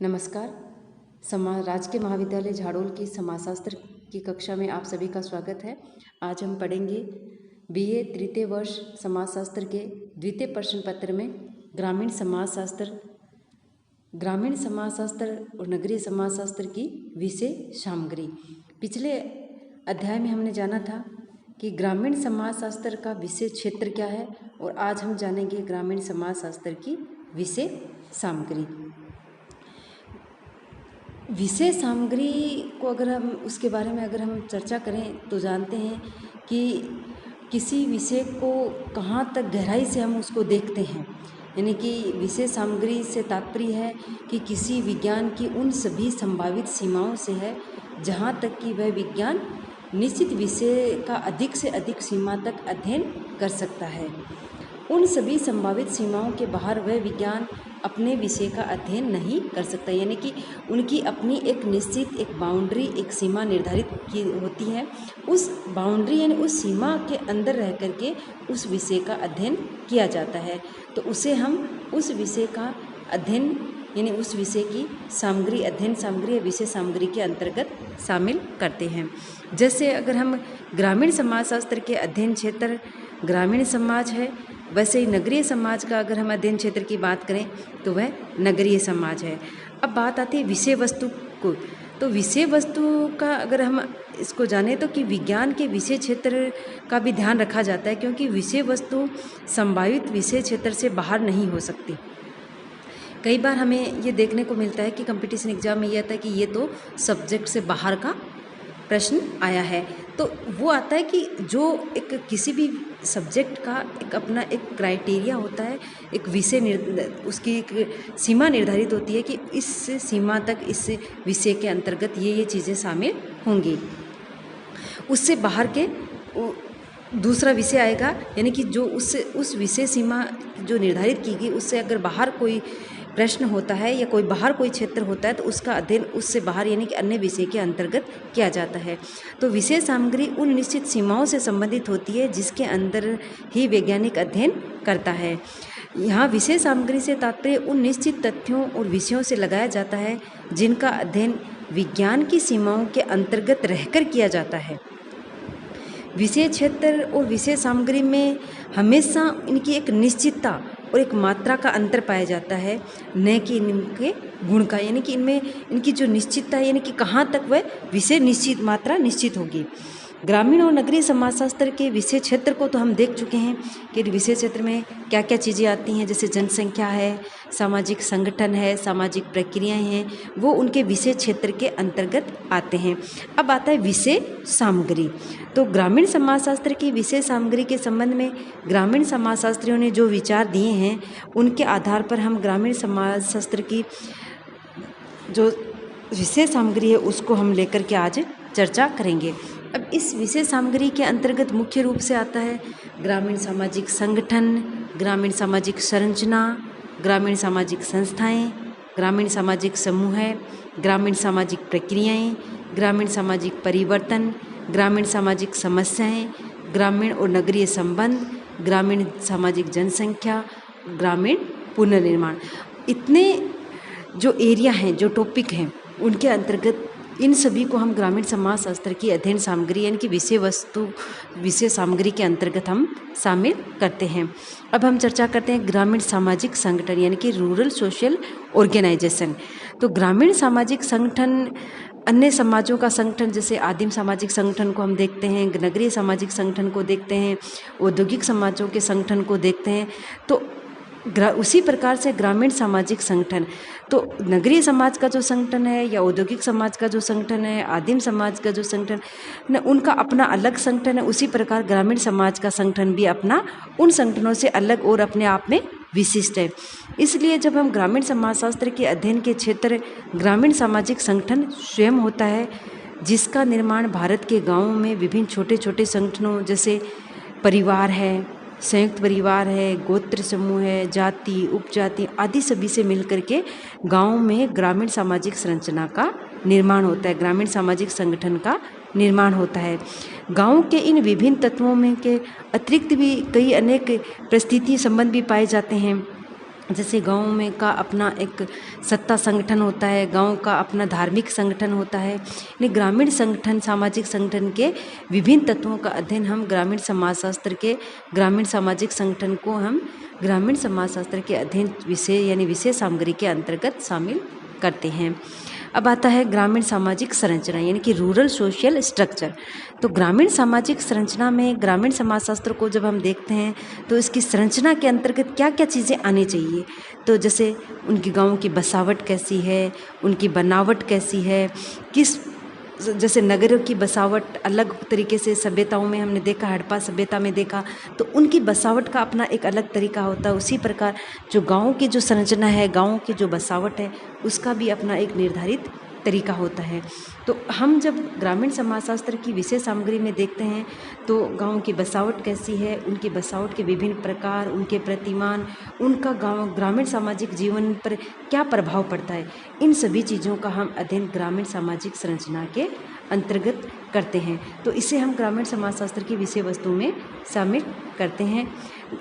नमस्कार। राजकीय महाविद्यालय झाड़ोल की समाजशास्त्र की कक्षा में आप सभी का स्वागत है। आज हम पढ़ेंगे बीए तृतीय वर्ष समाजशास्त्र के द्वितीय प्रश्न पत्र में ग्रामीण समाजशास्त्र और नगरीय समाजशास्त्र की विषय सामग्री। पिछले अध्याय में हमने जाना था कि ग्रामीण समाजशास्त्र का विषय क्षेत्र क्या है, और आज हम जानेंगे ग्रामीण समाजशास्त्र की विषय सामग्री। विषय सामग्री को अगर हम उसके बारे में अगर हम चर्चा करें तो जानते हैं कि किसी विषय को कहाँ तक गहराई से हम उसको देखते हैं, यानी कि विषय सामग्री से तात्पर्य है कि किसी विज्ञान की उन सभी संभावित सीमाओं से है जहाँ तक कि वह विज्ञान निश्चित विषय का अधिक से अधिक सीमा तक अध्ययन कर सकता है। उन सभी संभावित सीमाओं के बाहर वह विज्ञान अपने विषय का अध्ययन नहीं कर सकता, यानी कि उनकी अपनी एक निश्चित एक बाउंड्री, एक सीमा निर्धारित की होती है। उस बाउंड्री यानी उस सीमा के अंदर रह करके उस विषय का अध्ययन किया जाता है, तो उसे हम उस विषय का अध्ययन यानी उस विषय की सामग्री, अध्ययन सामग्री या विषय सामग्री के अंतर्गत शामिल करते हैं। जैसे अगर हम ग्रामीण समाजशास्त्र के अध्ययन क्षेत्र ग्रामीण समाज है, वैसे ही नगरीय समाज का अगर हम अध्ययन क्षेत्र की बात करें तो वह नगरीय समाज है। अब बात आती है विषय वस्तु को, तो विषय वस्तु का अगर हम इसको जानें तो कि विज्ञान के विषय क्षेत्र का भी ध्यान रखा जाता है, क्योंकि विषय वस्तु संभावित विषय क्षेत्र से बाहर नहीं हो सकती। कई बार हमें ये देखने को मिलता है कि कंपटीशन एग्जाम में ये आता है कि ये तो सब्जेक्ट से बाहर का प्रश्न आया है, तो वो आता है कि जो एक किसी भी सब्जेक्ट का एक अपना एक क्राइटेरिया होता है, एक विषय उसकी एक सीमा निर्धारित होती है कि इस सीमा तक इस विषय के अंतर्गत ये चीज़ें शामिल होंगी। उससे बाहर के दूसरा विषय आएगा, यानी कि जो उस विषय सीमा जो निर्धारित की गई उससे अगर बाहर कोई प्रश्न होता है या कोई बाहर कोई क्षेत्र होता है तो उसका अध्ययन उससे बाहर यानी कि अन्य विषय के अंतर्गत किया जाता है। तो विषय सामग्री उन निश्चित सीमाओं से संबंधित होती है जिसके अंदर ही वैज्ञानिक अध्ययन करता है। यहाँ विषय सामग्री से तात्पर्य उन निश्चित तथ्यों और विषयों से लगाया जाता है जिनका अध्ययन विज्ञान की सीमाओं के अंतर्गत रहकर किया जाता है। विषय क्षेत्र और विषय सामग्री में हमेशा इनकी एक निश्चितता और एक मात्रा का अंतर पाया जाता है, न कि इनके गुण का, यानी कि इनमें इनकी जो निश्चितता है यानी कि कहाँ तक वह विषय निश्चित मात्रा निश्चित होगी। ग्रामीण और नगरीय समाजशास्त्र के विषय क्षेत्र को तो हम देख चुके हैं कि विषय क्षेत्र में क्या क्या चीज़ें आती हैं, जैसे जनसंख्या है, सामाजिक संगठन है, सामाजिक प्रक्रियाएं हैं, वो उनके विषय क्षेत्र के अंतर्गत आते हैं। अब आता है विषय सामग्री। तो ग्रामीण समाजशास्त्र की विषय सामग्री के संबंध में ग्रामीण समाजशास्त्रियों ने जो विचार दिए हैं उनके आधार पर हम ग्रामीण समाजशास्त्र की जो विषय सामग्री है उसको हम लेकर के आज चर्चा करेंगे। अब इस विषय सामग्री के अंतर्गत मुख्य रूप से आता है ग्रामीण सामाजिक संगठन, ग्रामीण सामाजिक संरचना, ग्रामीण सामाजिक संस्थाएं, ग्रामीण सामाजिक समूह, ग्रामीण सामाजिक प्रक्रियाएं, ग्रामीण सामाजिक परिवर्तन, ग्रामीण सामाजिक समस्याएं, ग्रामीण और नगरीय संबंध, ग्रामीण सामाजिक जनसंख्या, ग्रामीण पुनर्निर्माण। इतने जो एरिया हैं, जो टॉपिक हैं, उनके अंतर्गत इन सभी को हम ग्रामीण समाजशास्त्र की अध्ययन सामग्री यानी कि विषय सामग्री के अंतर्गत हम शामिल करते हैं। अब हम चर्चा करते हैं ग्रामीण सामाजिक संगठन यानी कि रूरल सोशल ऑर्गेनाइजेशन। तो ग्रामीण सामाजिक संगठन अन्य समाजों का संगठन, जैसे आदिम सामाजिक संगठन को हम देखते हैं, नगरीय सामाजिक संगठन को देखते हैं, औद्योगिक समाजों के संगठन को देखते हैं, तो उसी प्रकार से ग्रामीण सामाजिक संगठन, तो नगरीय समाज का जो संगठन है या औद्योगिक समाज का जो संगठन है, आदिम समाज का जो संगठन न, उनका अपना अलग संगठन है। उसी प्रकार ग्रामीण समाज का संगठन भी अपना उन संगठनों से अलग और अपने आप में विशिष्ट है। इसलिए जब हम ग्रामीण समाजशास्त्र के अध्ययन के क्षेत्र ग्रामीण सामाजिक संगठन स्वयं होता है, जिसका निर्माण भारत के गाँवों में विभिन्न छोटे छोटे संगठनों जैसे परिवार है, संयुक्त परिवार है, गोत्र समूह है, जाति, उपजाति आदि सभी से मिलकर के गाँव में ग्रामीण सामाजिक संरचना का निर्माण होता है, ग्रामीण सामाजिक संगठन का निर्माण होता है। गाँव के इन विभिन्न तत्वों में के अतिरिक्त भी कई अनेक परिस्थिति संबंध भी पाए जाते हैं, जैसे गाँव में का अपना एक सत्ता संगठन होता है, गाँव का अपना धार्मिक संगठन होता है। यानी ग्रामीण संगठन, सामाजिक संगठन के विभिन्न तत्वों का अध्ययन हम ग्रामीण समाजशास्त्र के ग्रामीण सामाजिक संगठन को हम ग्रामीण समाजशास्त्र के अध्ययन विषय यानी विषय सामग्री के अंतर्गत शामिल करते हैं। अब आता है ग्रामीण सामाजिक संरचना यानी कि रूरल सोशल स्ट्रक्चर। तो ग्रामीण सामाजिक संरचना में ग्रामीण समाजशास्त्र को जब हम देखते हैं तो इसकी संरचना के अंतर्गत क्या क्या चीज़ें आनी चाहिए। तो जैसे उनकी गाँव की बसावट कैसी है, उनकी बनावट कैसी है, किस जैसे नगरों की बसावट अलग तरीके से सभ्यताओं में हमने देखा, हड़प्पा सभ्यता में देखा तो उनकी बसावट का अपना एक अलग तरीका होता है। उसी प्रकार जो गाँव की जो संरचना है, गाँव की जो बसावट है, उसका भी अपना एक निर्धारित तरीका होता है। तो हम जब ग्रामीण समाजशास्त्र की विषय सामग्री में देखते हैं तो गाँव की बसावट कैसी है, उनकी बसावट के विभिन्न प्रकार, उनके प्रतिमान, उनका गाँव ग्रामीण सामाजिक जीवन पर क्या प्रभाव पड़ता है, इन सभी चीज़ों का हम अध्ययन ग्रामीण सामाजिक संरचना के अंतर्गत करते हैं। तो इसे हम ग्रामीण समाजशास्त्र की विषय वस्तु में शामिल करते हैं।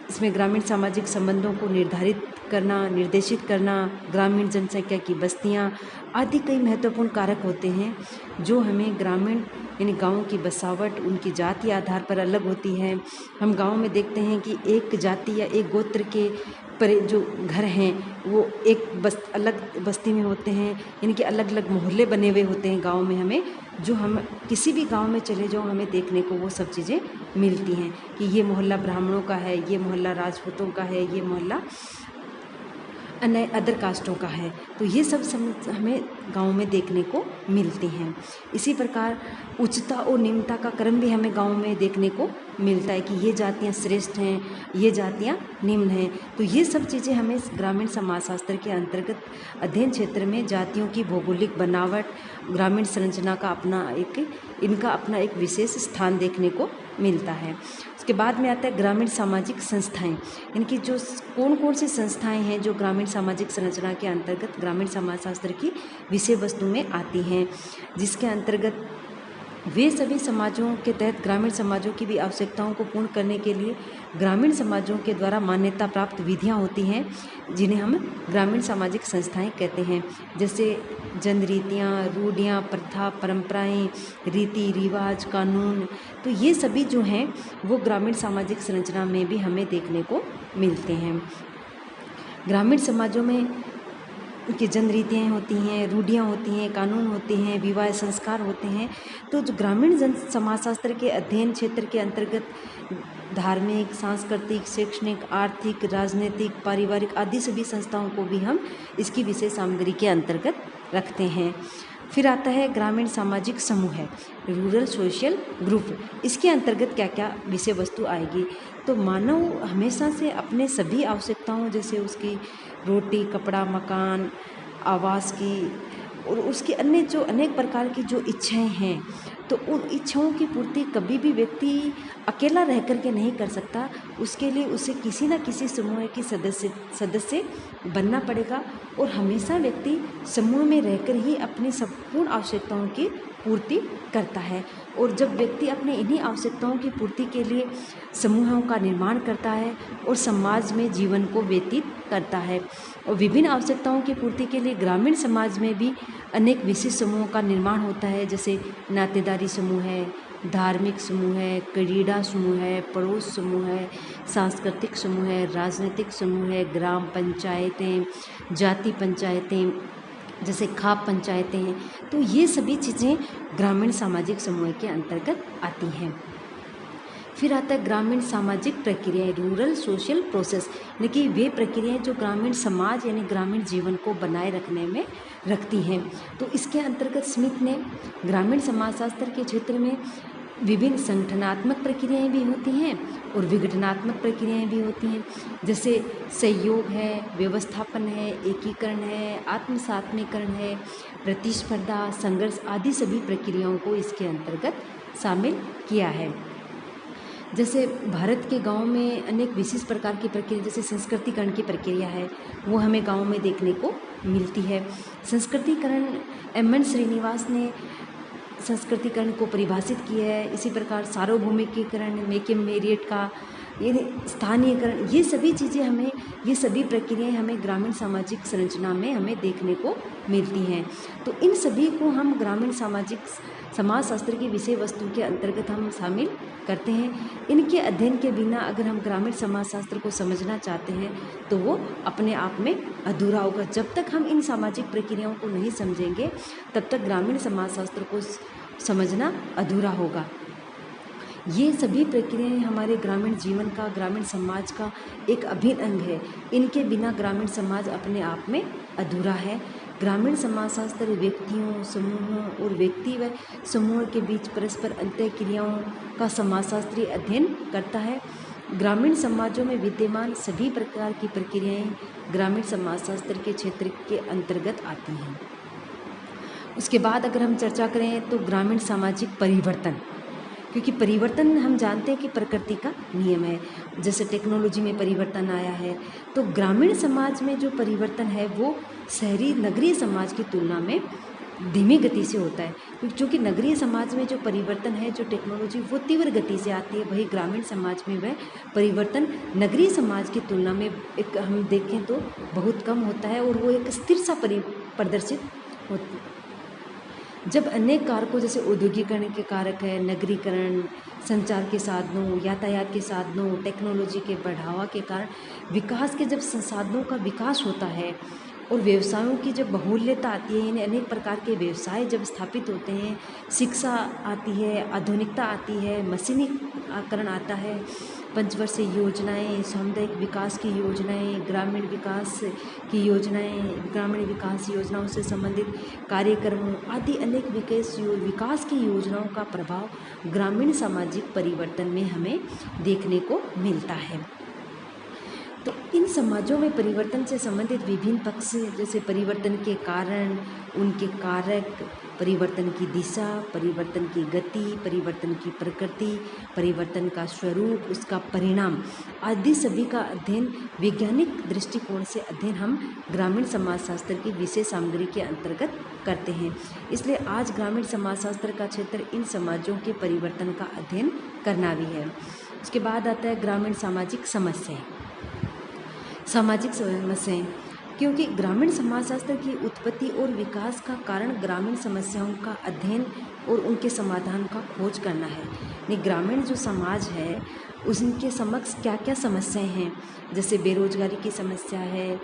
इसमें ग्रामीण सामाजिक संबंधों को निर्धारित करना, निर्देशित करना, ग्रामीण जनसंख्या की बस्तियाँ आदि कई महत्वपूर्ण कारक होते हैं जो हमें ग्रामीण यानी गाँव की बसावट उनकी जाति आधार पर अलग होती है। हम गाँव में देखते हैं कि एक जाति या एक गोत्र के पर जो घर हैं वो एक अलग बस्ती में होते हैं, यानी कि अलग अलग मोहल्ले बने हुए होते हैं गाँव में। हमें जो हम किसी भी गांव में चले जाओ हमें देखने को वो सब चीज़ें मिलती हैं कि ये मोहल्ला ब्राह्मणों का है, ये मोहल्ला राजपूतों का है, ये मोहल्ला अन्य अदर कास्टों का है। तो ये सब हमें गांव में देखने को मिलती हैं। इसी प्रकार उच्चता और निम्नता का क्रम भी हमें गांव में देखने को मिलता है कि ये जातियां श्रेष्ठ हैं, ये जातियां निम्न हैं। तो ये सब चीज़ें हमें ग्रामीण समाजशास्त्र के अंतर्गत अध्ययन क्षेत्र में जातियों की भौगोलिक बनावट, ग्रामीण संरचना का इनका अपना एक विशेष स्थान देखने को मिलता है। उसके बाद में आता है ग्रामीण सामाजिक संस्थाएं, इनकी जो कौन कौन सी संस्थाएं हैं जो ग्रामीण सामाजिक संरचना के अंतर्गत ग्रामीण समाजशास्त्र की विषय वस्तु में आती हैं, जिसके अंतर्गत वे सभी समाजों के तहत ग्रामीण समाजों की भी आवश्यकताओं को पूर्ण करने के लिए ग्रामीण समाजों के द्वारा मान्यता प्राप्त विधियां होती हैं जिन्हें हम ग्रामीण सामाजिक संस्थाएं कहते हैं। जैसे जनरीतियाँ, रूढ़ियाँ, प्रथा, परंपराएं, रीति रिवाज, कानून, तो ये सभी जो हैं वो ग्रामीण सामाजिक संरचना में भी हमें देखने को मिलते हैं। ग्रामीण समाजों में उनकी जनरीतियाँ होती हैं, रूढ़ियाँ होती हैं, कानून होते हैं, विवाह संस्कार होते हैं। तो जो ग्रामीण जन समाजशास्त्र के अध्ययन क्षेत्र के अंतर्गत धार्मिक, सांस्कृतिक, शैक्षणिक, आर्थिक, राजनीतिक, पारिवारिक आदि सभी संस्थाओं को भी हम इसकी विषय सामग्री के अंतर्गत रखते हैं। फिर आता है ग्रामीण सामाजिक समूह है, रूरल सोशल ग्रुप। इसके अंतर्गत क्या क्या विषय वस्तु आएगी। तो मानव हमेशा से अपने सभी आवश्यकताओं जैसे उसकी रोटी, कपड़ा, मकान, आवास की और उसकी अन्य जो अनेक प्रकार की जो इच्छाएं हैं, तो उन इच्छाओं की पूर्ति कभी भी व्यक्ति अकेला रह कर के नहीं कर सकता। उसके लिए उसे किसी न किसी समूह की सदस्य बनना पड़ेगा और हमेशा व्यक्ति समूह में रहकर ही अपनी संपूर्ण आवश्यकताओं की पूर्ति करता है। और जब व्यक्ति अपने इन्हीं आवश्यकताओं की पूर्ति के लिए समूहों का निर्माण करता है और समाज में जीवन को व्यतीत करता है, और विभिन्न आवश्यकताओं की पूर्ति के लिए ग्रामीण समाज में भी अनेक विशेष समूहों का निर्माण होता है। जैसे नातेदारी समूह है, धार्मिक समूह है, क्रीड़ा समूह है, पड़ोस समूह है, सांस्कृतिक समूह है, राजनीतिक समूह है, ग्राम पंचायतें, जाति पंचायतें, जैसे खाप पंचायतें हैं। तो ये सभी चीज़ें ग्रामीण सामाजिक समूह के अंतर्गत आती हैं। फिर आता है ग्रामीण सामाजिक प्रक्रियाएं, रूरल सोशल प्रोसेस, यानी कि वे प्रक्रियाएं जो ग्रामीण समाज यानी ग्रामीण जीवन को बनाए रखने में रखती हैं। तो इसके अंतर्गत स्मिथ ने ग्रामीण समाजशास्त्र के क्षेत्र में विभिन्न संगठनात्मक प्रक्रियाएं भी होती हैं और विघटनात्मक प्रक्रियाएं भी होती हैं। जैसे सहयोग है, व्यवस्थापन है, एकीकरण है, आत्मसात्मीकरण है, प्रतिस्पर्धा, संघर्ष आदि सभी प्रक्रियाओं को इसके अंतर्गत शामिल किया है। जैसे भारत के गांव में अनेक विशेष प्रकार की प्रक्रिया, जैसे संस्कृतिकरण की प्रक्रिया है, वो हमें गांव में देखने को मिलती है। संस्कृतिकरण एम.एन. श्रीनिवास ने संस्कृतिकरण को परिभाषित किया है। इसी प्रकार सार्वभौमिकीकरण मेकिम मेरियट का ये स्थानीयकरण, ये सभी चीज़ें हमें, ये सभी प्रक्रियाएं हमें ग्रामीण सामाजिक संरचना में हमें देखने को मिलती हैं। तो इन सभी को हम ग्रामीण सामाजिक समाजशास्त्र की विषय वस्तु के अंतर्गत हम शामिल करते हैं। इनके अध्ययन के बिना अगर हम ग्रामीण समाजशास्त्र को समझना चाहते हैं तो वो अपने आप में अधूरा होगा। जब तक हम इन सामाजिक प्रक्रियाओं को नहीं समझेंगे तब तक ग्रामीण समाजशास्त्र को समझना अधूरा होगा। ये सभी प्रक्रियाएं हमारे ग्रामीण जीवन का, ग्रामीण समाज का एक अभिन्न अंग है। इनके बिना ग्रामीण समाज अपने आप में अधूरा है। ग्रामीण समाजशास्त्र व्यक्तियों, समूहों और व्यक्ति व समूह के बीच परस्पर अंतःक्रियाओं का समाजशास्त्रीय अध्ययन करता है। ग्रामीण समाजों में विद्यमान सभी प्रकार की प्रक्रियाएं ग्रामीण समाजशास्त्र के क्षेत्र के अंतर्गत आती हैं। उसके बाद अगर हम चर्चा करें तो ग्रामीण सामाजिक परिवर्तन, क्योंकि परिवर्तन हम जानते हैं कि प्रकृति का नियम है। जैसे टेक्नोलॉजी में परिवर्तन आया है, तो ग्रामीण समाज में जो परिवर्तन है वो शहरी नगरीय समाज की तुलना में धीमी गति से होता है। क्योंकि नगरीय समाज में जो परिवर्तन है, जो टेक्नोलॉजी, वो तीव्र गति से आती है। वही ग्रामीण समाज में वह परिवर्तन नगरीय समाज की तुलना में एक हम देखें तो बहुत कम होता है और वो एक स्थिर सा प्रदर्शित होता है। जब अनेक कारकों जैसे औद्योगिकरण के कारक है, नगरीकरण, संचार के साधनों, यातायात के साधनों, टेक्नोलॉजी के बढ़ावा के कारण विकास के जब संसाधनों का विकास होता है और व्यवसायों की जब बहुल्यता आती है, यानी अनेक प्रकार के व्यवसाय जब स्थापित होते हैं, शिक्षा आती है, आधुनिकता आती है, मशीनीकरण आता है, पंचवर्षीय योजनाएं, सामुदायिक विकास की योजनाएं, ग्रामीण विकास की योजनाएं, ग्रामीण विकास योजनाओं से संबंधित कार्यक्रमों आदि अनेक विकास की योजनाओं का प्रभाव ग्रामीण सामाजिक परिवर्तन में हमें देखने को मिलता है। तो इन समाजों में परिवर्तन से संबंधित विभिन्न पक्ष जैसे परिवर्तन के कारण, उनके कारक, परिवर्तन की दिशा, परिवर्तन की गति, परिवर्तन की प्रकृति, परिवर्तन का स्वरूप, उसका परिणाम आदि सभी का अध्ययन वैज्ञानिक दृष्टिकोण से अध्ययन हम ग्रामीण समाजशास्त्र की विषय सामग्री के अंतर्गत करते हैं। इसलिए आज ग्रामीण समाजशास्त्र का क्षेत्र इन समाजों के परिवर्तन का अध्ययन करना भी है। उसके बाद आता है ग्रामीण सामाजिक समस्याएं। सामाजिक समस्याएं, क्योंकि ग्रामीण समाजशास्त्र की उत्पत्ति और विकास का कारण ग्रामीण समस्याओं का अध्ययन और उनके समाधान का खोज करना है। यानी ग्रामीण जो समाज है उनके समक्ष क्या क्या समस्याएं हैं, जैसे बेरोजगारी की समस्या है,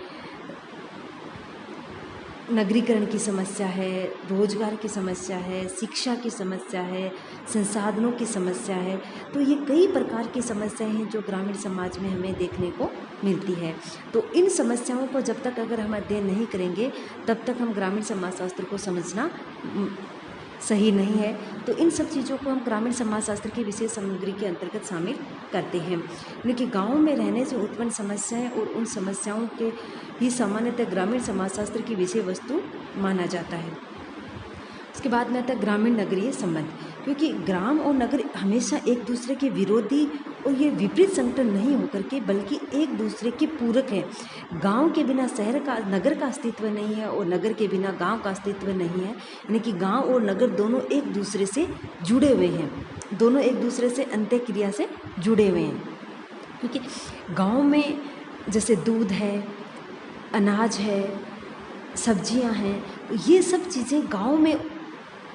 नगरीकरण की समस्या है, रोजगार की समस्या है, शिक्षा की समस्या है, संसाधनों की समस्या है। तो ये कई प्रकार की समस्याएं हैं जो ग्रामीण समाज में हमें देखने को मिलती है। तो इन समस्याओं को जब तक अगर हम अध्ययन नहीं करेंगे तब तक हम ग्रामीण समाजशास्त्र को समझना सही नहीं है। तो इन सब चीज़ों को हम ग्रामीण समाजशास्त्र की विशेष सामग्री के अंतर्गत शामिल करते हैं। लेकिन गाँव में रहने से उत्पन्न समस्याएं और उन समस्याओं के ही सामान्यतः ग्रामीण समाजशास्त्र की विषय वस्तु माना जाता है। उसके बाद में आता है ग्रामीण नगरीय संबंध, क्योंकि ग्राम और नगर हमेशा एक दूसरे के विरोधी और ये विपरीत संगठन नहीं होकर के बल्कि एक दूसरे के पूरक हैं। गांव के बिना शहर का, नगर का अस्तित्व नहीं है और नगर के बिना गांव का अस्तित्व नहीं है। यानी कि गांव और नगर दोनों एक दूसरे से जुड़े हुए हैं, दोनों एक दूसरे से अंतःक्रिया से जुड़े हुए हैं। क्योंकि गांव में जैसे दूध है, अनाज है, सब्जियां हैं, ये सब चीज़ें गांव में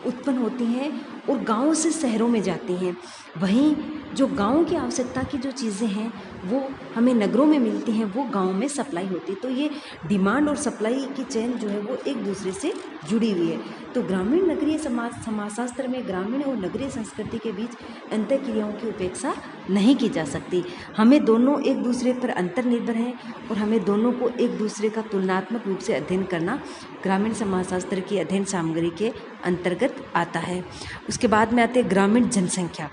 उत्पन्न होती हैं और गांव से शहरों में जाती हैं। वहीं जो गांव की आवश्यकता की जो चीज़ें हैं वो हमें नगरों में मिलती हैं, वो गांव में सप्लाई होती है। तो ये डिमांड और सप्लाई की चेन जो है वो एक दूसरे से जुड़ी हुई है। तो ग्रामीण नगरीय समाजशास्त्र में ग्रामीण और नगरीय संस्कृति के बीच अंतःक्रियाओं की उपेक्षा नहीं की जा सकती। हमें दोनों एक दूसरे पर अंतर्निर्भर हैं और हमें दोनों को एक दूसरे का तुलनात्मक रूप से अध्ययन करना ग्रामीण समाजशास्त्र की अध्ययन सामग्री के अंतर्गत आता है। उसके बाद में आते हैं ग्रामीण जनसंख्या,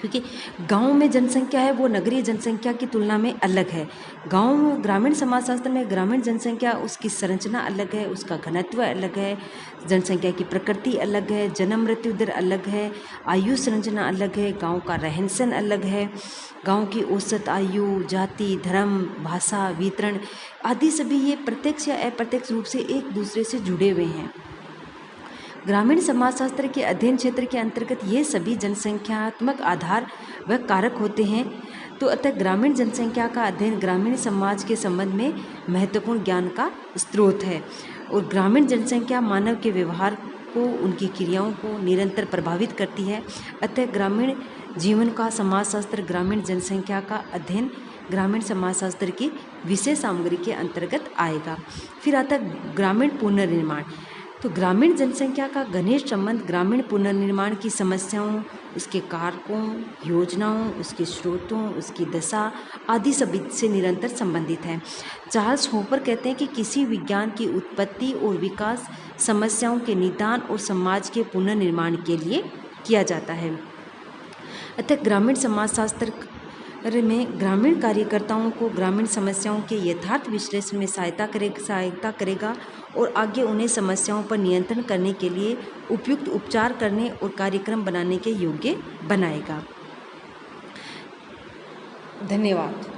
क्योंकि गांव में जनसंख्या है वो नगरीय जनसंख्या की तुलना में अलग है। ग्रामीण समाजशास्त्र में ग्रामीण जनसंख्या, उसकी संरचना अलग है, उसका घनत्व अलग है, जनसंख्या की प्रकृति अलग है, जन्म मृत्यु दर अलग है, आयु संरचना अलग है, गांव का रहन सहन अलग है, गांव की औसत आयु, जाति, धर्म, भाषा, वितरण आदि सभी ये प्रत्यक्ष या अप्रत्यक्ष रूप से एक दूसरे से जुड़े हुए हैं। ग्रामीण समाजशास्त्र के अध्ययन क्षेत्र के अंतर्गत ये सभी जनसंख्यात्मक आधार व कारक होते हैं। तो अतः ग्रामीण जनसंख्या का अध्ययन ग्रामीण समाज के संबंध में महत्वपूर्ण ज्ञान का स्रोत है। और ग्रामीण जनसंख्या मानव के व्यवहार को, उनकी क्रियाओं को निरंतर प्रभावित करती है। अतः ग्रामीण जीवन का समाजशास्त्र ग्रामीण जनसंख्या का अध्ययन ग्रामीण समाजशास्त्र की विषय सामग्री के अंतर्गत आएगा। फिर आता है ग्रामीण पुनर्निर्माण। तो ग्रामीण जनसंख्या का घनिष्ठ संबंध ग्रामीण पुनर्निर्माण की समस्याओं, उसके कारकों, योजनाओं, उसके स्रोतों, उसकी दशा आदि सभी से निरंतर संबंधित है। चार्ल्स हॉपर कहते हैं कि किसी विज्ञान की उत्पत्ति और विकास समस्याओं के निदान और समाज के पुनर्निर्माण के लिए किया जाता है। अतः ग्रामीण समाजशास्त्र में ग्रामीण कार्यकर्ताओं को ग्रामीण समस्याओं के यथार्थ विश्लेषण में सहायता करेगा और आगे उन्हें समस्याओं पर नियंत्रण करने के लिए उपयुक्त उपचार करने और कार्यक्रम बनाने के योग्य बनाएगा। धन्यवाद।